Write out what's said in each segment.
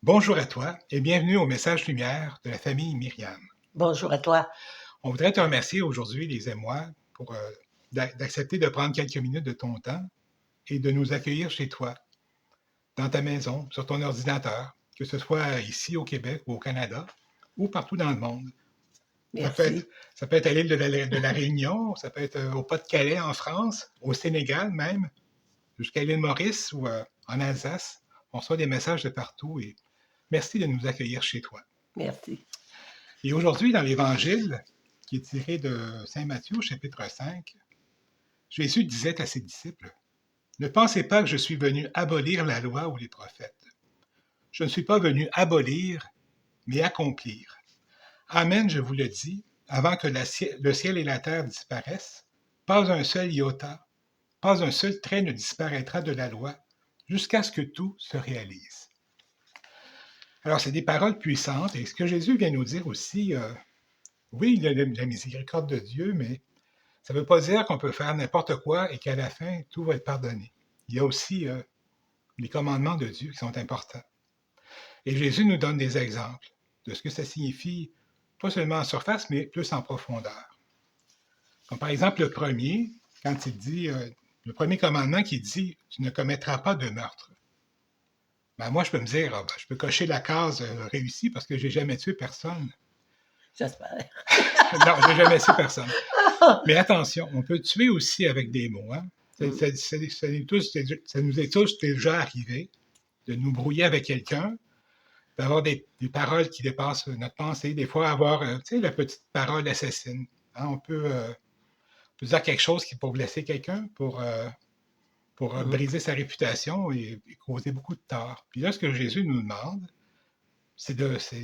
Bonjour à toi et bienvenue au Message Lumière de la famille Myriam. Bonjour à toi. On voudrait te remercier aujourd'hui, Lise et moi, pour d'accepter de prendre quelques minutes de ton temps et de nous accueillir chez toi, dans ta maison, sur ton ordinateur, que ce soit ici au Québec ou au Canada ou partout dans le monde. Merci. Ça peut être à l'île de la Réunion, ça peut être au Pas-de-Calais en France, au Sénégal même, jusqu'à l'île Maurice ou en Alsace. On reçoit des messages de partout et merci de nous accueillir chez toi. Merci. Et aujourd'hui, dans l'Évangile, qui est tiré de Saint Matthieu, chapitre 5, Jésus disait à ses disciples, « Ne pensez pas que je suis venu abolir la loi ou les prophètes. Je ne suis pas venu abolir, mais accomplir. Amen, je vous le dis, avant que le ciel et la terre disparaissent, pas un seul iota, pas un seul trait ne disparaîtra de la loi, jusqu'à ce que tout se réalise. » Alors, c'est des paroles puissantes, et ce que Jésus vient nous dire aussi, oui, il y a la miséricorde de Dieu, mais ça ne veut pas dire qu'on peut faire n'importe quoi et qu'à la fin, tout va être pardonné. Il y a aussi les commandements de Dieu qui sont importants. Et Jésus nous donne des exemples de ce que ça signifie, pas seulement en surface, mais plus en profondeur. Comme par exemple le premier, quand il dit, le premier commandement qui dit « Tu ne commettras pas de meurtre ». Ben moi, je peux me dire, je peux cocher la case réussie parce que j'ai jamais tué personne. J'espère. Non, j'ai jamais tué personne. Mais attention, on peut tuer aussi avec des mots. Hein? Ça nous est tous déjà arrivé de nous brouiller avec quelqu'un, d'avoir des paroles qui dépassent notre pensée, des fois avoir, la petite parole assassine. Hein? On peut dire quelque chose qui pour blesser quelqu'un, pour briser sa réputation et causer beaucoup de tort. Puis là, ce que Jésus nous demande, c'est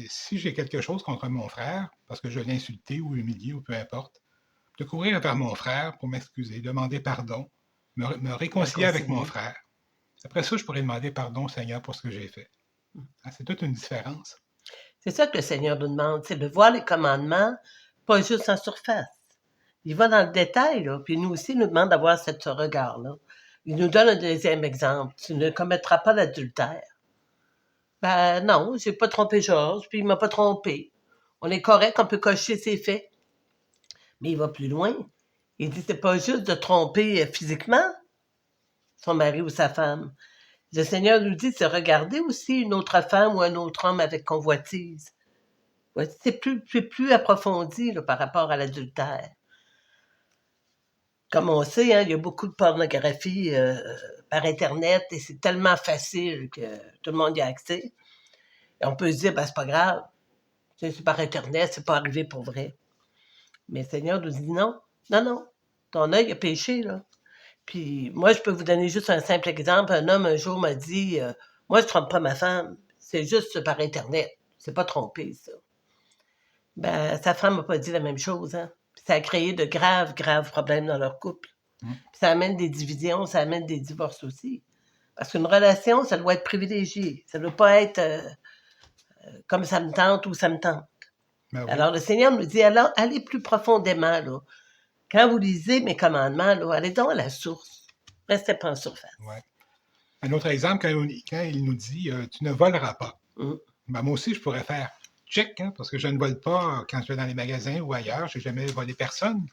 si j'ai quelque chose contre mon frère, parce que je l'ai insulté ou humilié ou peu importe, de courir vers mon frère pour m'excuser, demander pardon, me réconcilier avec mon frère. Après ça, je pourrais demander pardon, Seigneur, pour ce que j'ai fait. C'est toute une différence. C'est ça que le Seigneur nous demande, c'est de voir les commandements, pas juste en surface. Il va dans le détail, là, puis nous aussi, il nous demande d'avoir ce regard-là. Il nous donne un deuxième exemple. Tu ne commettras pas l'adultère. Ben non, j'ai pas trompé Georges, puis il m'a pas trompé. On est correct, on peut cocher ses faits. Mais il va plus loin. Il dit, c'est pas juste de tromper physiquement son mari ou sa femme. Le Seigneur nous dit de regarder aussi une autre femme ou un autre homme avec convoitise. C'est plus approfondi là, par rapport à l'adultère. Comme on sait, hein, il y a beaucoup de pornographie par Internet et c'est tellement facile que tout le monde y a accès. Et on peut se dire, ben, c'est pas grave. C'est par Internet, c'est pas arrivé pour vrai. Mais le Seigneur nous dit non, non. Ton œil a péché, là. Puis moi, je peux vous donner juste un simple exemple. Un homme, un jour, m'a dit moi, je trompe pas ma femme. C'est juste par Internet. C'est pas trompé, ça. Ben, sa femme m'a pas dit la même chose, hein. Puis ça a créé de graves problèmes dans leur couple. Puis ça amène des divisions, ça amène des divorces aussi. Parce qu'une relation, ça doit être privilégié. Ça ne doit pas être comme ça me tente ou ça me tente. Ben oui. Alors, le Seigneur nous dit, alors, allez plus profondément, là. Quand vous lisez mes commandements, là, allez donc à la source. Restez pas en surface. Ouais. Un autre exemple, quand il nous dit tu ne voleras pas. Ben, moi aussi, je pourrais faire check, hein, parce que je ne vole pas quand je vais dans les magasins ou ailleurs. Je n'ai jamais volé personne.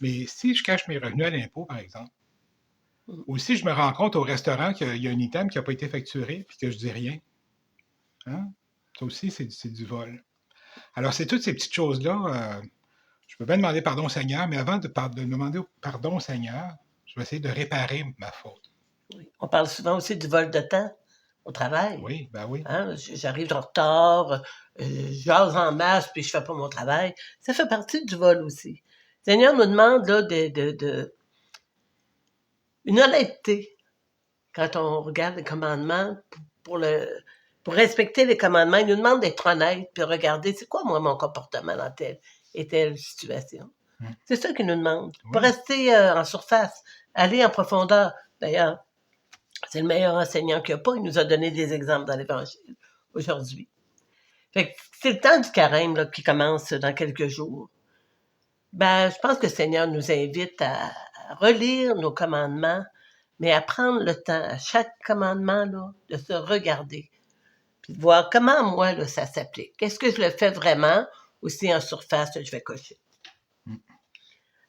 Mais si je cache mes revenus à l'impôt, par exemple, ou si je me rends compte au restaurant qu'il y a un item qui n'a pas été facturé et que je dis rien, hein, ça aussi, c'est du vol. Alors, c'est toutes ces petites choses-là. Je peux bien demander pardon au Seigneur, mais avant de demander pardon au Seigneur, je vais essayer de réparer ma faute. Oui. On parle souvent aussi du vol de temps au travail. Oui, ben oui. Hein? J'arrive en retard, je jase en masse, puis je fais pas mon travail. Ça fait partie du vol aussi. Le Seigneur nous demande là, une honnêteté quand on regarde les commandements pour respecter les commandements. Il nous demande d'être honnête puis regarder c'est quoi moi mon comportement dans telle et telle situation. C'est ça qu'il nous demande. Oui. Pas rester en surface, aller en profondeur. D'ailleurs, c'est le meilleur enseignant qu'il n'y a pas. Il nous a donné des exemples dans l'Évangile aujourd'hui. Fait que c'est le temps du carême là, qui commence dans quelques jours. Ben, je pense que le Seigneur nous invite à relire nos commandements, mais à prendre le temps, à chaque commandement, là, de se regarder. puis de voir comment, moi, là, ça s'applique. Qu'est-ce que je le fais vraiment, aussi en surface, je vais cocher.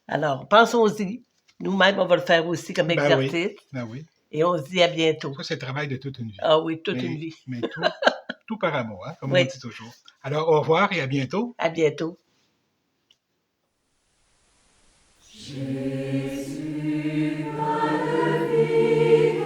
Alors, pensons-y. Nous-mêmes, on va le faire aussi comme exercice. Ben oui. Et on se dit à bientôt. Ça, c'est le travail de toute une vie. Ah oui, toute une vie. Mais tout par amour, hein, comme Oui. on dit toujours. Alors, au revoir et à bientôt. À bientôt. Jésus, ma vie,